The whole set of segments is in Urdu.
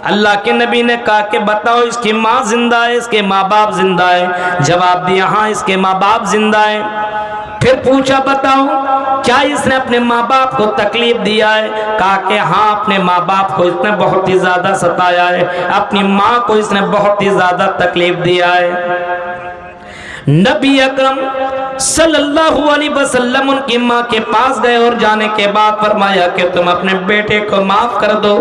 اللہ کے نبی نے کہا کہ بتاؤ اس کی ماں زندہ ہے، اس کے ماں باپ زندہ ہے؟ جواب دیا ہاں اس کے ماں باپ زندہ ہے۔ پھر پوچھا بتاؤ کیا اس نے اپنے ماں باپ کو تکلیف دیا ہے؟ کہا کہ ہاں اپنے ماں باپ کو اس نے بہت ہی زیادہ ستایا ہے، اپنی ماں کو اس نے بہت ہی زیادہ تکلیف دیا ہے۔ نبی اکرم صلی اللہ علیہ وسلم ان کی ماں کے پاس گئے اور جانے کے بعد فرمایا کہ تم اپنے بیٹے کو معاف کر دو،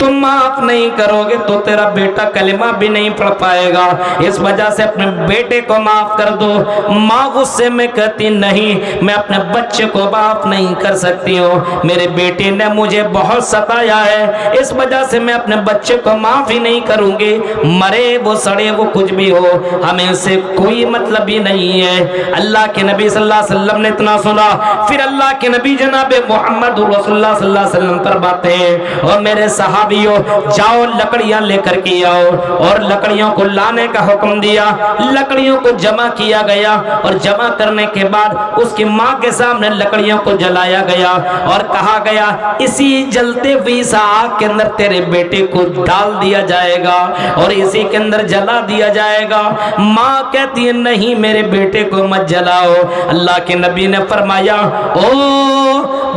تم معاف نہیں کرو گے تو تیرا بیٹا کلمہ بھی نہیں پڑھ پائے گا، اس وجہ سے اپنے بیٹے کو معاف کر دو۔ ماں غصے میں کہتی نہیں میں اپنے بچے کو معاف نہیں کر سکتی ہوں، میرے بیٹے نے مجھے بہت ستایا ہے، اس وجہ سے میں اپنے بچے کو معاف ہی نہیں کروں گی، مرے وہ سڑے وہ کچھ بھی ہو، ہمیں سے کوئی مطلب ہی نہیں ہے۔ اللہ کے نبی صلی اللہ علیہ وسلم نے اتنا سنا، پھر اللہ کے نبی جناب محمد رسول اللہ صلی اللہ علیہ وسلم فرماتے ہیں اور میرے صحابیوں جاؤ لکڑیاں لے کر کے آؤ، اور لکڑیوں کو لانے کا حکم دیا۔ لکڑیوں کو جمع کیا گیا اور جمع کرنے کے بعد اس کی ماں کے سامنے لکڑیوں کو جلایا گیا اور کہا گیا اسی جلتے ہوئی اس آگ کے اندر تیرے بیٹے کو ڈال دیا جائے گا اور اسی کے اندر جلا دیا جائے گا۔ ماں کہتی ہے نہیں میرے بیٹے کو مت جلاؤ۔ اللہ کے نبی نے فرمایا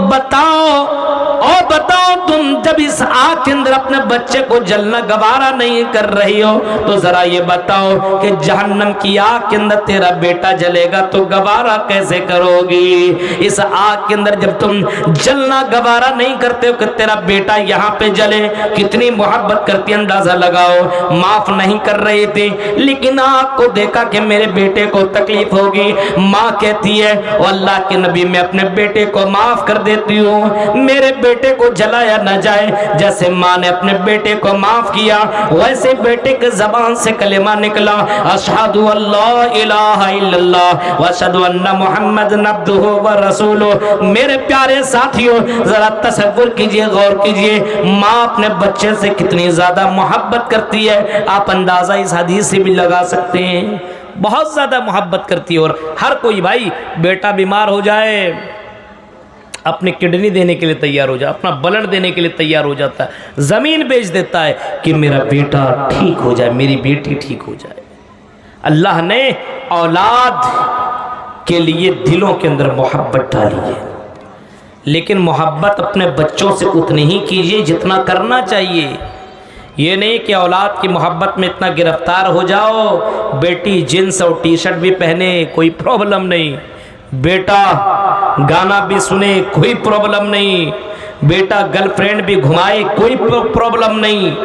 بتاؤ تم جب اس آگ کے اندر اپنے بچے کو جلنا گوارا نہیں کر رہی ہو تو ذرا یہ بتاؤ کہ جہنم کی آگ کے اندر تیرا بیٹا جلے گا تو گوارا کیسے کرو گی؟ اس آگ کے اندر جب تم جلنا گوارا نہیں کرتے ہو کہ تیرا بیٹا یہاں پہ جلے، کتنی محبت کرتی اندازہ لگاؤ۔ معاف نہیں کر رہی تھی لیکن آگ کو دیکھا کہ میرے بیٹے کو تکلیف ہوگی، ماں کہتی ہے او اللہ کے نبی میں اپنے بیٹے کو معاف کر دیتی ہوں، میرے بیٹے کو جلایا نہ جائے۔ جیسے ماں نے اپنے بیٹے کو معاف کیا ویسے بیٹے کے زبان سے کلمہ نکلا اشہد اللہ الہ الا اللہ واشہد ان محمد عبدہ ورسولہ۔ میرے پیارے ساتھیوں ذرا تصور کیجئے، غور کیجئے، ماں اپنے بچے سے کتنی زیادہ محبت کرتی ہے، آپ اندازہ اس حدیث سے بھی لگا سکتے ہیں، بہت زیادہ محبت کرتی ہے۔ اور ہر کوئی بھائی بیٹا بیمار ہو جائے اپنی کڈنی دینے کے لیے تیار ہو جائے، اپنا بلڈ دینے کے لیے تیار ہو جاتا ہے، زمین بیچ دیتا ہے کہ میرا بیٹا ٹھیک ہو جائے، میری بیٹی ٹھیک ہو جائے۔ اللہ نے اولاد کے لیے دلوں کے اندر محبت ڈالی ہے، لیکن محبت اپنے بچوں سے اتنی ہی کیجئے جتنا کرنا چاہیے۔ یہ نہیں کہ اولاد کی محبت میں اتنا گرفتار ہو جاؤ بیٹی جینس اور ٹی شرٹ بھی پہنے کوئی پرابلم نہیں، بیٹا گانا بھی سنے کوئی پرابلم نہیں، بیٹا گرل فرینڈ بھی گھمائے کوئی پرابلم نہیں،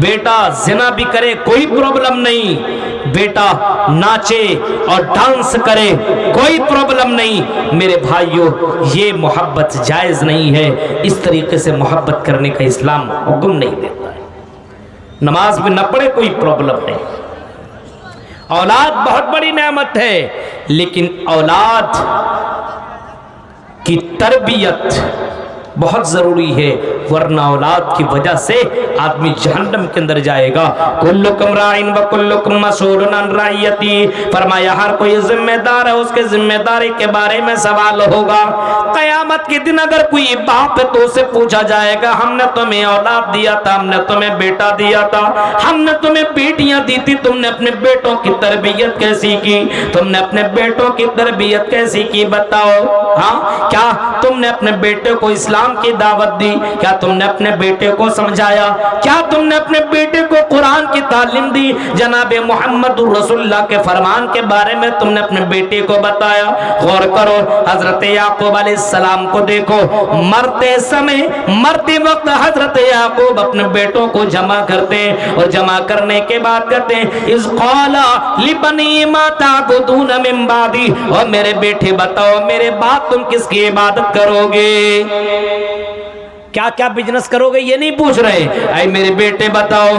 بیٹا زنا بھی کرے کوئی پرابلم نہیں، بیٹا ناچے اور ڈانس کرے کوئی پرابلم نہیں۔ میرے بھائیوں یہ محبت جائز نہیں ہے، اس طریقے سے محبت کرنے کا اسلام حکم نہیں دیتا ہے۔ نماز بھی نہ پڑھے کوئی پرابلم نہیں، اولاد بہت بڑی نعمت ہے، لیکن اولاد کی تربیت بہت ضروری ہے، ورنہ اولاد کی وجہ سے آدمی جہنم کے اندر جائے گا۔ کلکم راعٍ وکلکم مسئول عن رعیتہ، فرمایا ہر کوئی ذمہ دار ہے، اس کے ذمہ داری کے بارے میں سوال ہوگا۔ قیامت کے دن اگر کوئی باپ ہے تو اسے پوچھا جائے گا ہم نے تمہیں اولاد دیا تھا، ہم نے تمہیں بیٹا دیا تھا، ہم نے تمہیں بیٹیاں دی تھی، تم نے اپنے بیٹوں کی تربیت کیسی کی، تم نے اپنے بیٹوں کی تربیت کیسی کی بتاؤ؟ ہاں کیا تم نے اپنے بیٹے کو اسلام کی دعوت دی؟ کیا تم نے اپنے بیٹے کو سمجھایا؟ کیا تم نے اپنے بیٹے کو قرآن کی تعلیم دی؟ جناب محمد رسول اللہ کے فرمان کے بارے میں تم نے اپنے بیٹے کو بتایا؟ غور کرو، حضرت یعقوب علیہ السلام کو دیکھو، مرتے وقت حضرت یعقوب اپنے بیٹوں کو جمع کرتے ہیں اور جمع کرنے کے بعد کہتے ہیں اذ قال لبنی ما تعبدون من بعدی، اور میرے بیٹے بتاؤ میرے بعد تم کس کی عبادت کرو گے؟ کیا کیا بزنس کرو گے یہ نہیں پوچھ رہے، اے میرے بیٹے بتاؤ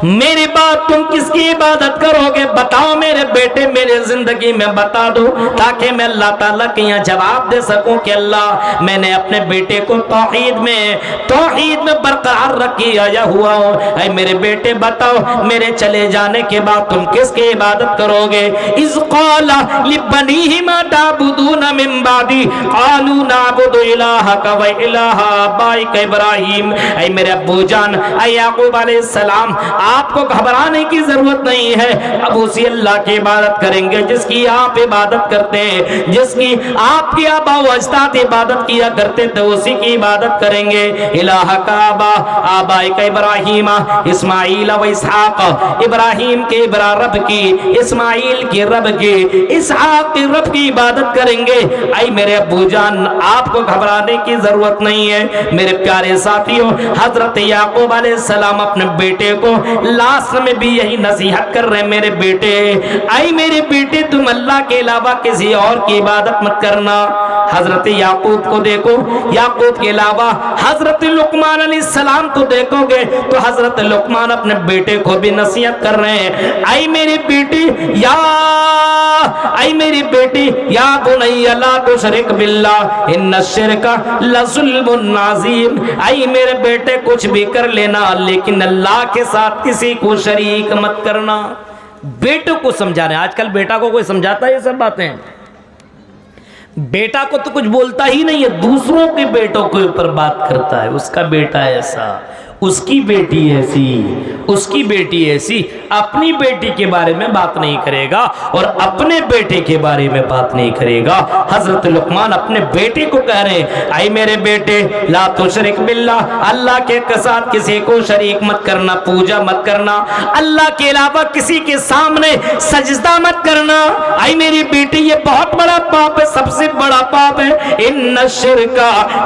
میری بات تم کس کی عبادت کرو گے؟ بتاؤ میرے بیٹے، میرے زندگی میں بتا دو تاکہ میں اللہ تعالیٰ کے یہاں جواب دے سکوں کہ اللہ میں نے اپنے بیٹے کو توحید میں برقرار رکھا ہوا ہوں۔ اے میرے بیٹے بتاؤ میرے چلے جانے کے بعد تم کس کی عبادت کرو گے؟ اذ قال لبنیہ ما تعبدون من بعدی قالوا نعبد الہک و الہ آبائک ابراہیم۔ اے میرے ابو جان، اے یعقوب علیہ السلام، آپ کو گھبرانے کی ضرورت نہیں ہے، اب اسی اللہ کی عبادت کریں گے جس کی آپ عبادت کرتے ہیں، جس کی آپ کی آبا و اجداد عبادت کیا کرتے تھے اسی کی عبادت کریں گے۔ الہ کا آبائک ابراہیم اسماعیل و اسحاق، ابراہیم کے رب کی، اسماعیل کی رب کی، اسحاق کی رب کی عبادت کریں گے۔ اے میرے ابو جان، آپ کو گھبرانے کی ضرورت نہیں ہے۔ میرے پیارے ساتھیوں، حضرت یعقوب علیہ السلام اپنے بیٹے کو لاسٹ میں بھی یہی نصیحت کر رہے ہیں، میرے بیٹے، اے میرے بیٹے تم اللہ کے علاوہ کسی اور کی عبادت مت کرنا۔ حضرت یعقوب کو دیکھو، یعقوب کے علاوہ حضرت لقمان علیہ السلام کو دیکھو گے تو حضرت لقمان اپنے بیٹے کو بھی نصیحت کر رہے ہیں، اے میری بیٹی اے میری بیٹی یا بنی لا تشرک باللہ ان الشرک لظلم عظیم۔ اے میرے بیٹے کچھ بھی کر لینا لیکن اللہ کے ساتھ کسی کو شریک مت کرنا۔ بیٹوں کو سمجھانے، آج کل بیٹا کو کوئی سمجھاتا ہے یہ سب باتیں؟ بیٹا کو تو کچھ بولتا ہی نہیں ہے، دوسروں کے بیٹوں کے اوپر بات کرتا ہے، اس کا بیٹا ایسا، اس کی بیٹی ایسی، اس کی بیٹی ایسی، اپنی بیٹی کے بارے میں بات نہیں کرے گا اور اپنے بیٹے کے بارے میں بات نہیں کرے گا۔ حضرت لقمان اپنے بیٹے کو کہہ رہے ہیں، اے میرے بیٹے لا تشرک باللہ، اللہ کے ساتھ کسی کو شریک مت کرنا، پوجا مت کرنا، اللہ کے علاوہ کسی کے سامنے سجدہ مت کرنا۔ اے میری بیٹی یہ بہت بڑا پاپ ہے، سب سے بڑا پاپ ہے، ان الشرک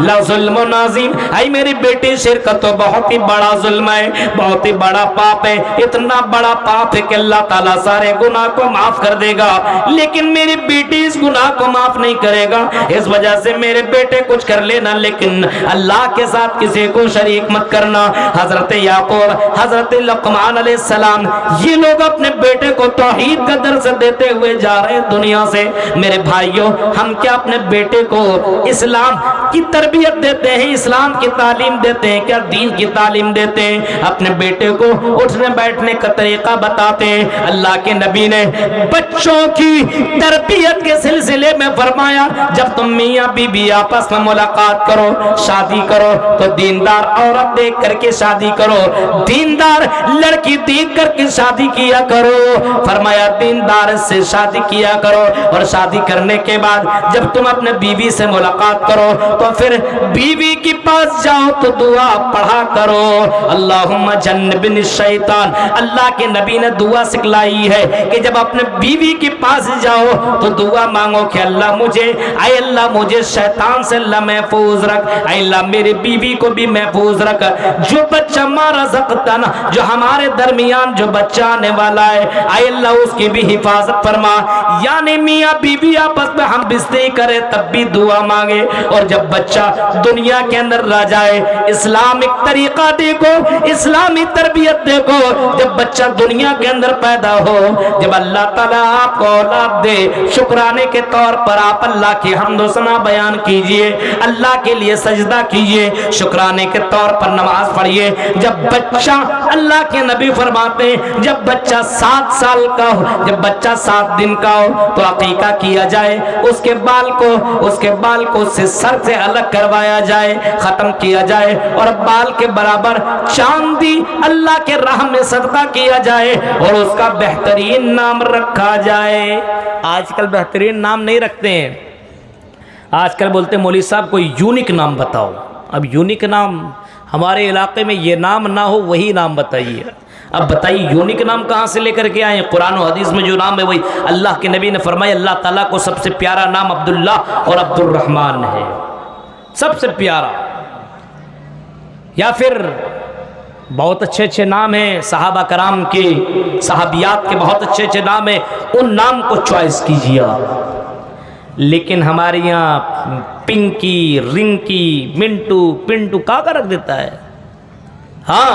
لظلم عظیم۔ اے میری بیٹی شرک تو بہت ہی بڑا ظلم ہے، بہت ہی بڑا پاپ ہے، اتنا بڑا پاپ ہے کہ اللہ تعالیٰ سارے گناہ کو معاف کر دے گا لیکن میری بیٹی اس گناہ کو معاف نہیں کرے گا۔ اس وجہ سے میرے بیٹے کچھ کر لینا لیکن اللہ کے ساتھ کسی کو شریک مت کرنا۔ حضرت یعقوب، حضرت لقمان علیہ السلام، یہ لوگ اپنے بیٹے کو توحید کا درس دیتے ہوئے جا رہے ہیں دنیا سے۔ میرے بھائیوں، ہم کیا اپنے بیٹے کو اسلام کی تربیت دیتے ہیں، اسلام کی تعلیم دیتے ہیں؟ کیا دین کی تعلیم دیتے ہیں؟ اپنے بیٹے کو اٹھنے بیٹھنے کا طریقہ بتاتے ہیں؟ اللہ کے نبی نے بچوں کی تربیت کے سلسلے میں فرمایا جب تم میاں بی بی آپس میں ملاقات کرو، شادی کرو تو دیندار عورت دیکھ کر کے شادی کرو، دیندار لڑکی دیکھ کر کے شادی کیا کرو۔ فرمایا دیندار سے شادی کیا کرو اور شادی کرنے کے بعد جب تم اپنے بیوی سے ملاقات کرو تو پھر بیوی کے پاس جاؤ تو دعا پڑھا کرو، اللہم جنبنی الشیطان۔ اللہ کے نبی نے دعا سکھلائی ہے کہ جب اپنے بیوی کے پاس جاؤ تو دعا مانگو کہ اللہ مجھے، اے اللہ مجھے شیطان سے اللہ محفوظ رکھ، اے اللہ میرے بیوی کو بھی محفوظ رکھ، جو بچہ مارا رزقتنا، جو ہمارے درمیان جو بچہ آنے والا ہے اے اللہ اس کی بھی حفاظت فرما۔ یعنی میاں بیوی آپس میں ہم بستری کرے تب بھی دعا مانگے، اور جب بچہ دنیا کے اندر رہ جائے، اسلامک طریقہ دیکھو، اسلامی تربیت دیکھو، جب بچہ دنیا کے اندر پیدا ہو، جب اللہ تعالیٰ آپ کو اولاد دے، شکرانے کے طور پر آپ اللہ کی حمد و ثنا بیان کیجئے، اللہ کے لیے سجدہ کیجئے، شکرانے کے طور پر نماز پڑھیے۔ جب بچہ، اللہ کے نبی فرماتے ہیں جب بچہ 7 سال کا ہو، جب بچہ 7 دن کا ہو تو عقیقہ کیا جائے، اس کے بال کو اس سے سر سے الگ کروایا جائے، ختم کیا جائے، اور بال کے برابر چاندی اللہ کے راہ میں صدقہ کیا جائے اور اس کا بہترین نام رکھا جائے۔ آج کل بہترین نام نہیں رکھتے ہیں، آج کل بولتے ہیں مولوی صاحب کوئی یونیک نام بتاؤ۔ اب یونیک نام ہمارے علاقے میں یہ نام نہ ہو وہی نام بتائیے۔ اب بتائیے یونیک نام کہاں سے لے کر کے آئے؟ قرآن و حدیث میں جو نام ہے وہی اللہ کے نبی نے فرمایا اللہ تعالیٰ کو سب سے پیارا نام عبداللہ اور عبد الرحمن ہے، سب سے پیارا۔ یا پھر بہت اچھے اچھے نام ہیں صحابہ کرام کے، صحابیات کے بہت اچھے اچھے نام ہیں، ان نام کو چوائس کیجیے آپ۔ لیکن ہمارے یہاں پنکی، رنکی، منٹو، پنٹو کا رکھ دیتا ہے۔ ہاں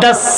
10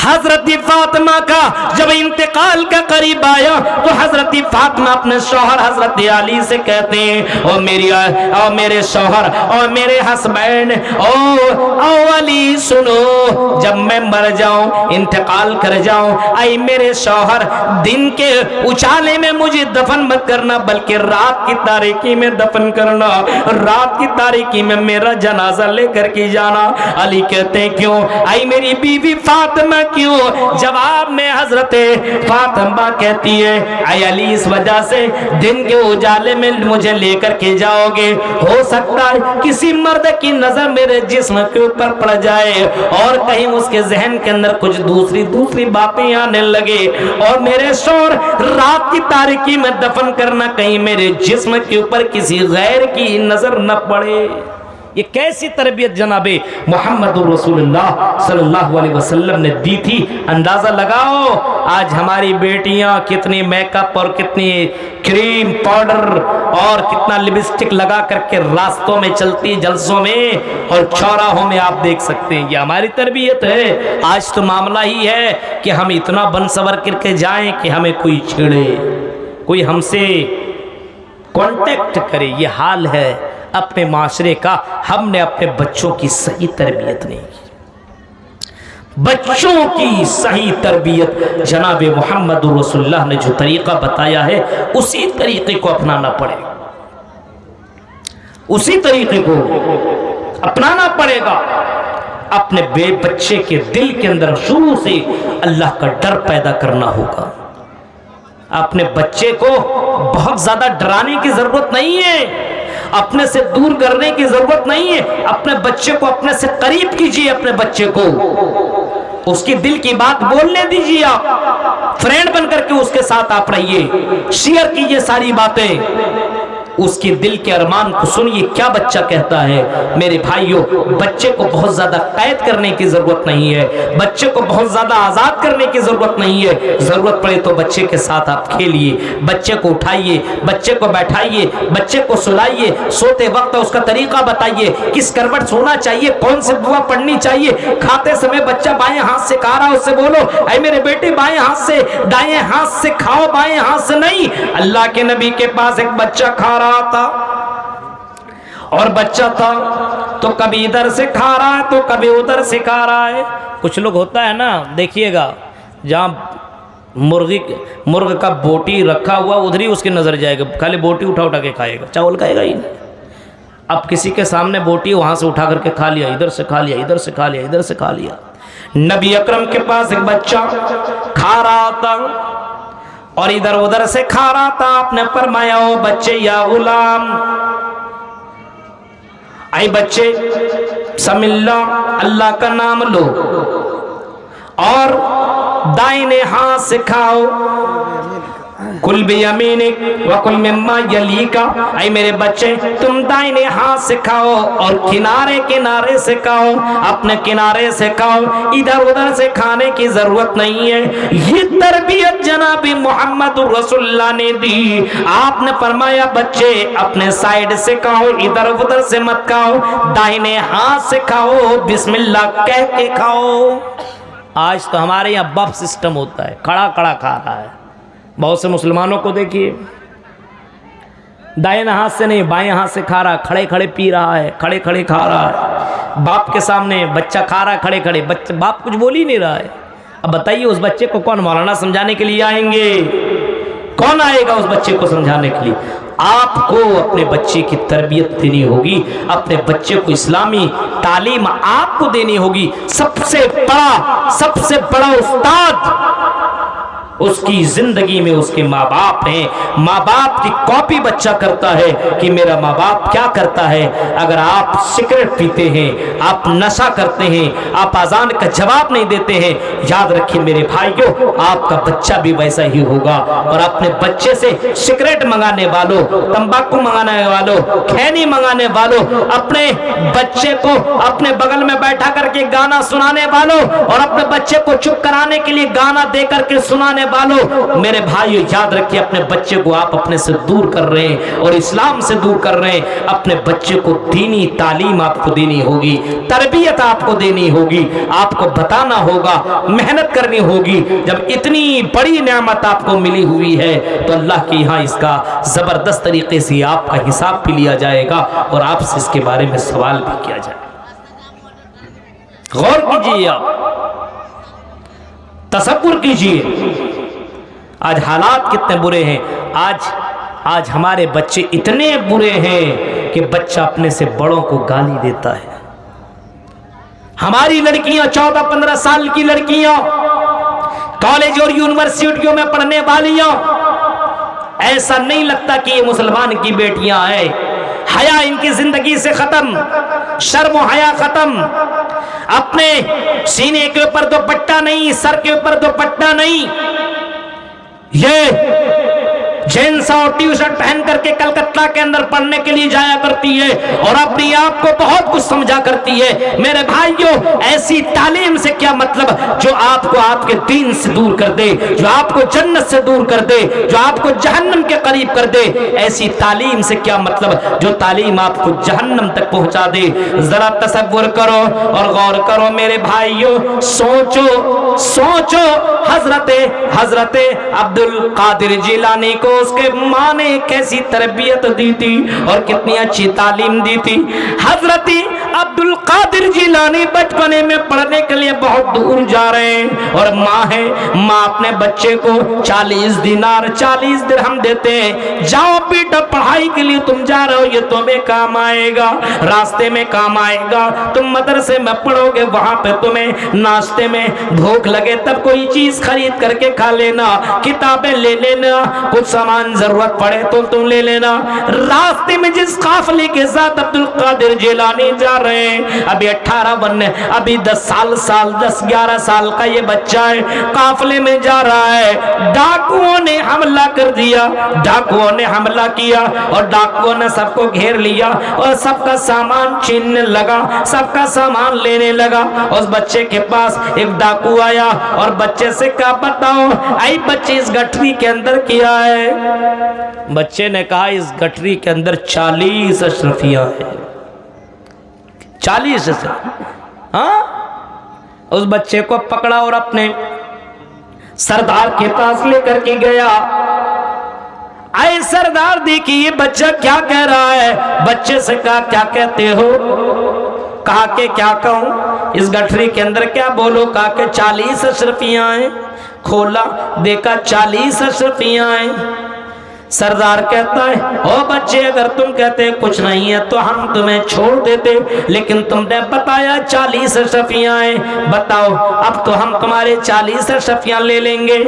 حضرت فاطمہ کا جب انتقال کا قریب آیا تو حضرت فاطمہ اپنے شوہر حضرت علی سے کہتے ہیں او میرے شوہر اور میرے ہسبینڈ او علی سنو، جب میں مر جاؤں انتقال کر جاؤں، اے میرے شوہر دن کے اجالے میں مجھے دفن مت کرنا بلکہ رات کی تاریکی میں دفن کرنا، رات کی تاریکی میں میرا جنازہ لے کر کے جانا۔ علی کہتے ہیں کیوں؟ اے میری بیوی فاطمہ کیوں؟ جواب میں حضرت فاطمہ کہتی ہے اے علی اس وجہ سے دن کے اجالے میں مجھے لے کر کے جاؤ گے، ہو سکتا ہے کسی مرد کی نظر میرے جسم کے اوپر پڑ جائے اور کہیں اس کے ذہن کے اندر کچھ دوسری باتیں آنے لگے، اور میرے شوہر رات کی تاریکی میں دفن کرنا کہیں میرے جسم کے اوپر کسی غیر کی نظر نہ پڑے۔ یہ کیسی تربیت جناب محمد رسول اللہ صلی اللہ علیہ وسلم نے دی تھی۔ اندازہ لگاؤ آج ہماری بیٹیاں کتنی میک اپ اور کتنی کریم پاؤڈر اور کتنا لپسٹک لگا کر کے راستوں میں چلتی، جلسوں میں اور چوراہوں میں آپ دیکھ سکتے ہیں۔ یہ ہماری تربیت ہے۔ آج تو معاملہ ہی ہے کہ ہم اتنا بن سور کر کے جائیں کہ ہمیں کوئی چھیڑے، کوئی ہم سے کانٹیکٹ کرے۔ یہ حال ہے اپنے معاشرے کا۔ ہم نے اپنے بچوں کی صحیح تربیت نہیں کی۔ بچوں کی صحیح تربیت جناب محمد رسول اللہ نے جو طریقہ بتایا ہے اسی طریقے کو اپنانا پڑے گا، اسی طریقے کو اپنانا پڑے گا۔ اپنے بچے کے دل کے اندر شروع سے اللہ کا ڈر پیدا کرنا ہوگا۔ اپنے بچے کو بہت زیادہ ڈرانے کی ضرورت نہیں ہے، اپنے سے دور کرنے کی ضرورت نہیں ہے۔ اپنے بچے کو اپنے سے قریب کیجیے، اپنے بچے کو اس کی دل کی بات بولنے دیجیے، آپ فرینڈ بن کر کے اس کے ساتھ آپ رہیے، شیئر کیجیے ساری باتیں، اس کی دل کے ارمان کو سنیے کیا بچہ کہتا ہے۔ میرے بھائیوں، بچے کو بہت زیادہ قید کرنے کی ضرورت نہیں ہے، بچے کو بہت زیادہ آزاد کرنے کی ضرورت نہیں ہے۔ ضرورت پڑے تو بچے کے ساتھ آپ کھیلیے، بچے کو اٹھائیے، بچے کو بیٹھائیے، بچے کو سلائیے، سوتے وقت اس کا طریقہ بتائیے، کس کروٹ سونا چاہیے، کون سے دعا پڑھنی چاہیے۔ کھاتے سمے بچہ بائیں ہاتھ سے کھا رہا ہے، اس سے بولو اے میرے بیٹے بائیں ہاتھ سے، دائیں ہاتھ سے کھاؤ، بائیں ہاتھ سے نہیں۔ اللہ کے نبی کے پاس ایک بچہ کھا رہا تھا، اور بچہ تھا تو کبھی ادھر سے کھا رہا ہے تو کبھی ادھر سے کھا رہا ہے۔ کچھ لوگ ہوتا ہے نا، دیکھیے گا جہاں مرغ کا بوٹی رکھا ہوا ادھر ہی اس کی نظر جائے گا، خالی بوٹی اٹھا کے کھائے گا، چاول کھائے گا ہی نہیں۔ اب کسی کے سامنے بوٹی وہاں سے اٹھا کر کے کھا لیا، ادھر سے کھا لیا، ادھر سے کھا لیا، ادھر سے کھا لیا۔ نبی اکرم کے پاس ایک بچہ کھا رہا تھا اور ادھر ادھر سے کھا رہا تھا۔ آپ نے فرمایا او بچے یا غلام، اے بچے سم اللہ، اللہ کا نام لو اور دائنے ہاتھ سے کھاؤ، کل بیمینک وکل مما یلیک، اے میرے بچے تم دائنے ہاتھ سے کھاؤ اور کنارے کنارے سے کھاؤ، اپنے کنارے سے کھاؤ، ادھر ادھر سے کھانے کی ضرورت نہیں ہے۔ یہ تربیت جناب محمد رسول اللہ نے دی۔ آپ نے فرمایا بچے اپنے سائیڈ سے کھاؤ، ادھر ادھر سے مت کھاؤ، دائنے ہاتھ سے کھاؤ، بسم اللہ کہہ کے کھاؤ۔ آج تو ہمارے یہاں بف سسٹم ہوتا ہے، کھڑا کھڑا کھا رہا ہے۔ بہت سے مسلمانوں کو دیکھیے دائیں ہاتھ سے نہیں بائیں ہاتھ سے کھا رہا ہے، کھڑے کھڑے پی رہا ہے، کھڑے کھڑے کھا رہا ہے، باپ کے سامنے بچہ کھا رہا ہے کھڑے کھڑے، باپ کچھ بول ہی نہیں رہا ہے۔ اب بتائیے اس بچے کو کون مولانا سمجھانے کے لیے آئیں گے؟ کون آئے گا اس بچے کو سمجھانے کے لیے؟ آپ کو اپنے بچے کی تربیت دینی ہوگی، اپنے بچے کو اسلامی تعلیم آپ کو دینی ہوگی۔ سب سے بڑا استاد اس کی زندگی میں اس کے ماں باپ ہیں۔ ماں باپ کی کاپی بچہ کرتا ہے کہ میرا ماں باپ کیا کرتا ہے۔ اگر آپ سگریٹ پیتے ہیں، آپ نشہ کرتے ہیں، آپ اذان کا جواب نہیں دیتے ہیں، یاد رکھیے میرے بھائیوں آپ کا بچہ بھی ویسا ہی ہوگا۔ اور اپنے بچے سے سگریٹ منگانے والوں، تمباکو منگانے والوں، کھینی منگانے والوں، اپنے بچے کو اپنے بغل میں بیٹھا کر کے گانا سنانے والوں اور اپنے بچے کو چپ کرانے کے لیے گانا دے کر کے سنانے کرنے والوں میرے بھائیو یاد رکھیے اپنے بچے کو آپ اپنے سے دور کر رہے ہیں اور اسلام سے دور کر رہے ہیں. اپنے بچے کو دینی تعلیم آپ کو دینی ہوگی, تربیت آپ کو دینی ہوگی, آپ کو بتانا ہوگا, محنت کرنی ہوگی. جب اتنی بڑی نعمت آپ کو ملی ہوئی ہے تو اللہ کے یہاں اس کا زبردست طریقے سے آپ کا حساب بھی لیا جائے گا اور آپ سے اس کے بارے میں سوال بھی کیا جائے گا. غور کیجئے, آپ تصور کیجئے آج حالات کتنے برے ہیں. آج ہمارے بچے اتنے برے ہیں کہ بچہ اپنے سے بڑوں کو گالی دیتا ہے. ہماری لڑکیاں 14-15 سال کی لڑکیاں, کالج اور یونیورسٹیوں میں پڑھنے والیاں, ایسا نہیں لگتا کہ یہ مسلمان کی بیٹیاں ہیں. حیا ان کی زندگی سے ختم, شرم و حیا ختم. اپنے سینے کے اوپر دوپٹہ نہیں, سر کے اوپر دوپٹہ نہیں, یہ جینس اور ٹی شرٹ پہن کر کے کلکتہ کے اندر پڑھنے کے لیے جایا کرتی ہے اور اپنی آپ کو بہت کچھ سمجھا کرتی ہے. میرے بھائیوں, ایسی تعلیم سے کیا مطلب جو آپ کو آپ کے دین سے دور کر دے, جو آپ کو جنت سے دور کر دے, جو آپ کو جہنم کے قریب کر دے. ایسی تعلیم سے کیا مطلب جو تعلیم آپ کو جہنم تک پہنچا دے. ذرا تصور کرو اور غور کرو میرے بھائیوں, سوچو حضرت عبد القادر جیلانی کو اس کے ماں نے کیسی تربیت دی تھی اور کتنی اچھی تعلیم دی تھی. حضرت عبد القادر جیلانی بچپنے میں پڑھنے کے لیے بہت دور جا رہے ہیں اور ماں ہے, ماں اپنے بچے کو 40 دینار 40 درہم دیتے ہیں, جاؤ بیٹا پڑھائی کے لیے تم جا رہے ہو, یہ تمہیں کام آئے گا, راستے میں کام آئے گا, تم مدرسے میں پڑھو گے, وہاں پہ تمہیں ناشتے میں بھوک لگے تب کوئی چیز خرید کر کے کھا لینا, کتابیں لے لینا, کچھ سامان ضرورت پڑے تو تم لے لینا. راستے میں جس قافلے کے ساتھ عبد القادر جیلانی جا رہے ہیں, ابھی 10-11 سال کا یہ بچہ ہے, قافلے میں جا رہا ہے, ڈاکوؤں نے حملہ کر دیا, ڈاکوؤں نے حملہ کیا اور ڈاکوؤں نے سب کو گھیر لیا اور سب کا سامان چھیننے لگا, سب کا سامان لینے لگا. اس بچے کے پاس ایک ڈاکو آیا اور بچے سے کہا بتاؤ اے بچے اس گٹھری کے اندر کیا ہے. بچے نے کہا اس گٹھری کے اندر 40 اشرفیاں ہیں. 40 ہاں. اس بچے کو پکڑا اور اپنے سردار کے پاس لے کر کے گیا. اے سردار دیکھیے یہ بچہ کیا کہہ رہا ہے. بچے سے کہا کیا کہتے ہو. کہا کہ کیا کہوں, اس گٹھری کے اندر کیا بولو. کہا کہ 40 اشرفیاں ہیں. کھولا دیکھا 40 اشرفیاں ہیں. سردار کہتا ہے او بچے اگر تم کہتے کچھ نہیں ہے تو ہم تمہیں چھوڑ دیتے, لیکن تم نے بتایا 40 اشرفیاں ہیں, بتاؤ اب تو ہم تمہارے 40 اشرفیاں لے لیں گے.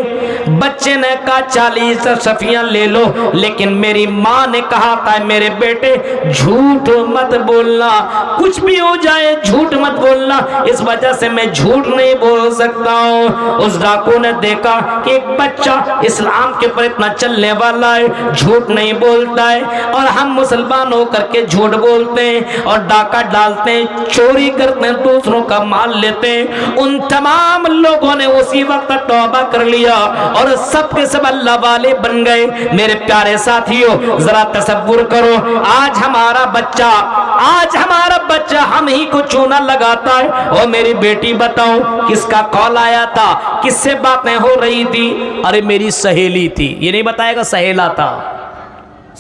بچے نے کہا 40 اشرفیاں لے لو, لیکن میری ماں نے کہا تھا میرے بیٹے جھوٹ مت بولنا, کچھ بھی ہو جائے جھوٹ مت بولنا, اس وجہ سے میں جھوٹ نہیں بول سکتا ہوں. اس ڈاکو نے دیکھا کہ ایک بچہ اسلام کے پر اتنا چلنے والا ہے, جھوٹ نہیں بولتا ہے, اور ہم مسلمان ہو کر کے جھوٹ بولتے ہیں اور ڈاکہ ڈالتے ہیں, چوری کرتے ہیں, دوسروں کا مال لیتے ہیں. ان تمام لوگوں نے اسی وقت توبہ کر لیا اور سب کے سب اللہ والے بن گئے. میرے پیارے ساتھیوں ذرا تصور کرو, آج ہمارا بچہ ہم ہی کو چونا لگاتا ہے. اور میری بیٹی بتاؤ کس کا کال آیا تھا, کس سے باتیں ہو رہی تھی. ارے میری سہیلی تھی. یہ نہیں بتائے گا سہیلا تھا,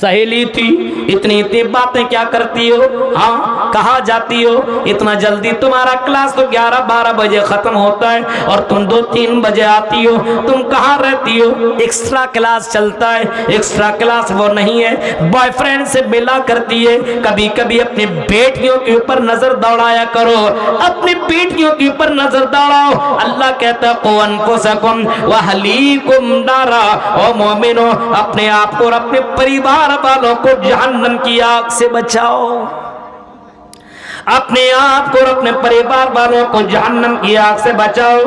سہیلی تھی. اتنی باتیں کیا کرتی ہو, ہاں کہاں جاتی ہو, اتنا جلدی تمہارا کلاس تو 11-12 بجے ختم ہوتا ہے اور تم 2-3 بجے آتی ہو, تم کہاں رہتی ہو. ایکسٹرا کلاس چلتا ہے, ایکسٹرا کلاس وہ نہیں ہے, بوائے فرینڈ سے ملا کرتی ہے. کبھی کبھی اپنی بیٹیوں کے اوپر نظر دوڑایا کرو, اپنی بیٹیوں کے اوپر نظر دوڑاؤ. اللہ کہتا ہے قُوْ أَنفُسَكُمْ وَأَهْلِيكُمْ نَارًا, او مومنو اپنے آپ کو اور اپنے پریوار والوں کو جہنم کی آگ سے بچاؤ. اپنے آپ کو اور اپنے پریوار والوں کو جہنم کی آگ سے بچاؤ،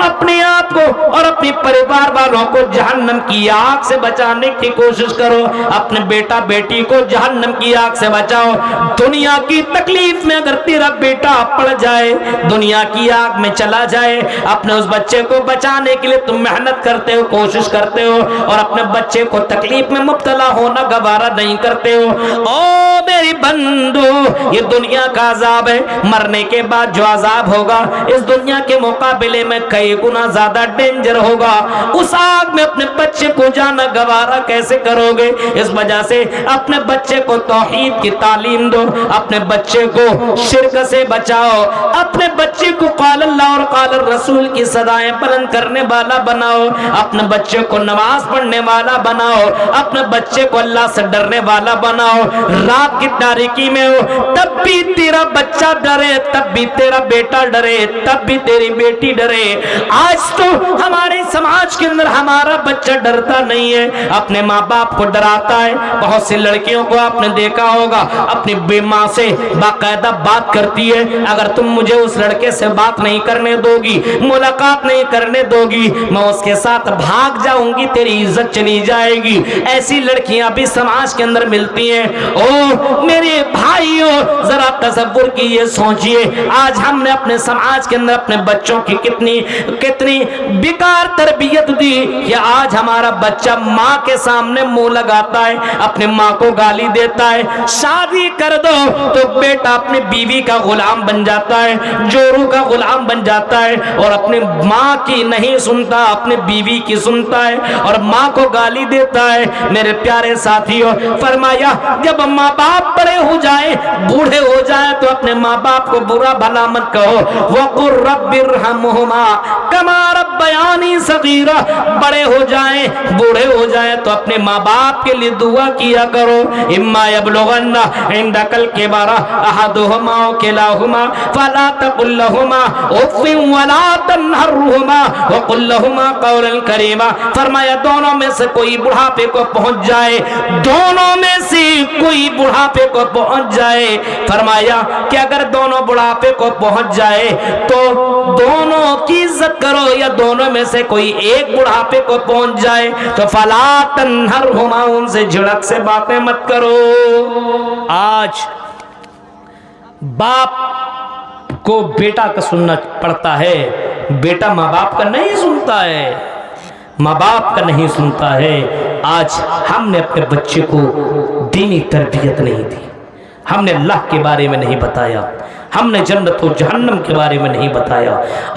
اپنے آپ کو اور اپنے پریوار والوں کو جہنم کی آگ سے بچانے کی کوشش کرو، اپنے بیٹا بیٹی کو جہنم کی آگ سے بچاؤ۔ دنیا کی تکلیف میں اگر تیرا بیٹا پڑ جائے، دنیا کی آگ میں چلا جائے، اپنے اس بچے کو بچانے کے لیے تم محنت کرتے ہو، کوشش کرتے ہو، اور اپنے بچے کو تکلیف میں مبتلا ہونا گوارا نہیں کرتے ہو۔ او میری بندو، یہ دنیا کا عذاب ہے، مرنے کے بعد جو عذاب ہوگا اس دنیا کے مقابلے میں کئی گنا زیادہ ڈینجر ہوگا۔ اس آگ میں اپنے بچے کو جانا گوارا کیسے کرو گے؟ اس وجہ سے اپنے بچے کو توحید کی تعلیم دو، اپنے بچے کو شرک سے بچاؤ، اپنے بچے کو قال اللہ اور قال الرسول کی صدائیں بلند کرنے والا بناؤ، اپنے بچے کو نماز پڑھنے والا بناؤ، اپنے بچے کو اللہ سے ڈرنے والا بناؤ۔ رات کی تاریکی میں ہو تب بھی تیرا بچہ ڈرے، تب بھی تیرا بیٹا ڈرے، تب بھی تیری بیٹی ڈرے۔ آج تو ہمارے سماج کے اندر ہمارا بچہ ڈرتا نہیں ہے، اپنے ماں باپ کو ڈراتا ہے۔ بہت سی لڑکیوں کو آپ نے دیکھا ہوگا اپنی بے ماں سے باقاعدہ بات کرتی ہے، اگر تم مجھے اس لڑکے سے بات نہیں کرنے دو گی، ملاقات نہیں کرنے دو گی، میں اس کے ساتھ بھاگ جاؤں گی، تیری عزت چلی جائے گی۔ ایسی لڑکیاں بھی سماج کے اندر ملتی ہیں۔ او میرے بھائیوں، ذرا تصور کیے، سوچئے آج ہم نے اپنے سماج کے اندر اپنے بچوں کی کتنی بیکار تربیت دی کہ آج ہمارا بچہ ماں کے سامنے منہ لگاتا ہے، اپنے ماں کو گالی دیتا ہے۔ شادی کر دو تو بیٹا اپنی بیوی کا غلام بن جاتا ہے، جورو کا غلام بن جاتا ہے، اور اپنی ماں کی نہیں سنتا، اپنے بیوی کی سنتا ہے اور ماں کو گالی دیتا ہے۔ میرے پیارے ساتھیوں، فرمایا جب ماں باپ بڑے ہو جائے، بوڑھے ہو جائے تو اپنے ماں باپ کو برا بھلا مت کہو۔ وَقُلْ رَبِّ ارْحَمْهُمَا كَمَا رَبَّيَانِي صَغِيرًا، بڑے ہو جائیں، بوڑھے ہو جائیں تو اپنے ماں باپ کے لیے دعا کیا کرو۔ اِمَّا يَبْلُغَنَّ عِندَكَ الْكِبَرَ أَحَدُهُمَا أَوْ كِلَاهُمَا فَلَا تَقُل لَّهُمَا أُفٍّ وَلَا تَنْهَرْهُمَا وَقُل لَّهُمَا قَوْلًا كَرِيمًا۔ فرمایا دونوں میں سے کوئی بڑھاپے کو پہنچ جائے، دونوں میں سے کوئی بڑھاپے کو پہنچ جائے، فرمایا کہ اگر دونوں بڑھاپے کو پہنچ جائے تو دونوں کی عزت کرو، یا دونوں میں سے کوئی ایک بڑھاپے کو پہنچ جائے تو فلا تنہرہما، ان سے جھڑک سے باتیں مت کرو۔ آج باپ کو بیٹا کا سننا پڑتا ہے، بیٹا ماں باپ کا نہیں سنتا ہے، ماں باپ کا نہیں سنتا ہے۔ آج ہم نے اپنے بچے کو دینی تربیت نہیں دی، ہم نے اللہ کے بارے میں نہیں بتایا، ہم نے جنت و جہنم کے بارے میں نہیں بتایا۔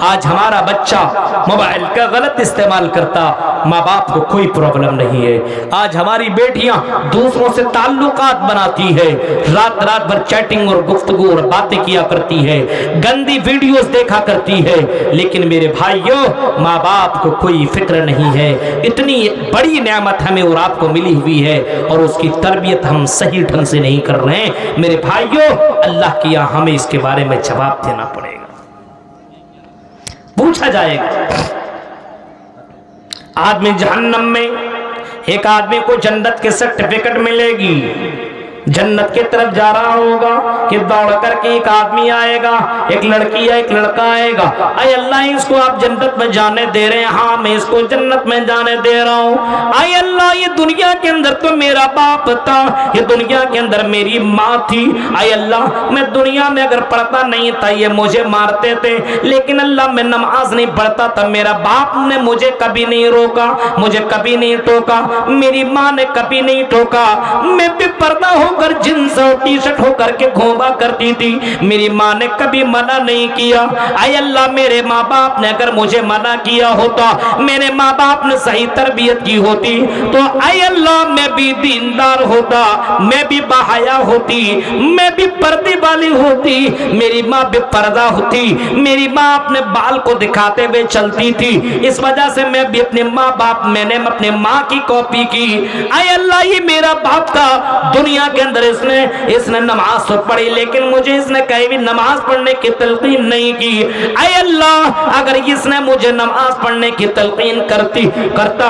آج ہمارا بچہ موبائل کا غلط استعمال کرتا، ماں باپ کو کوئی پرابلم نہیں ہے۔ آج ہماری بیٹیاں دوسروں سے تعلقات بناتی ہے، رات رات بھر چیٹنگ اور گفتگو اور باتیں کیا کرتی ہے، گندی ویڈیوز دیکھا کرتی ہے، لیکن میرے بھائیوں ماں باپ کو کوئی فکر نہیں ہے۔ اتنی بڑی نعمت ہمیں اور آپ کو ملی ہوئی ہے اور اس کی تربیت ہم صحیح ڈھنگ سے نہیں کر رہے ہیں۔ میرے بھائیوں اللہ کی یہاں ہمیں اس کے بارے میں جواب دینا پڑے گا، پوچھا جائے گا۔ آدمی جہنم میں، ایک آدمی کو جنت کے سرٹیفکیٹ ملے گی، جنت کی طرف جا رہا ہوگا کہ دوڑ کر کے ایک آدمی آئے گا، ایک لڑکی یا ایک لڑکا آئے گا، اے اللہ اس کو آپ جنت میں جانے دے رہے ہیں؟ ہاں میں اس کو جنت میں جانے دے رہا ہوں۔ اے اللہ یہ دنیا کے اندر تو میرا باپ تھا، یہ دنیا کے اندر میری ماں تھی، اے اللہ میں دنیا میں اگر پڑھتا نہیں تھا یہ مجھے مارتے تھے، لیکن اللہ میں نماز نہیں پڑھتا تھا، میرا باپ نے مجھے کبھی نہیں روکا، مجھے کبھی نہیں ٹوکا، میری ماں نے کبھی نہیں ٹوکا، میں بے پردہ ہو کر جنس اور ٹی شرٹ ہو کر کے گھوما کرتی تھی، میری ماں نے کبھی منع نہیں کیا۔ اے اللہ میرے ماں باپ نے اگر مجھے منع کیا ہوتا، میرے ماں باپ نے صحیح تربیت کی ہوتی تو اے اللہ میں بھی دیندار ہوتا، میں بھی باحیا ہوتی، میں بھی پردے والی ہوتی، میری ماں بے پردہ ہوتی، میری ماں اپنے بال کو دکھاتے ہوئے چلتی تھی، اس وجہ سے میں بھی اپنے ماں باپ میں نے اپنے ماں کی کاپی کی۔ اے اللہ یہ میرا باپ تھا، دنیا کے اندر اس نے نماز تو پڑھی لیکن مجھے اس نے کہیں بھی نماز پڑھنے کی تلقین نہیں کی۔ اے اللہ اگر اس نے مجھے نماز پڑھنے کی تلقین کرتا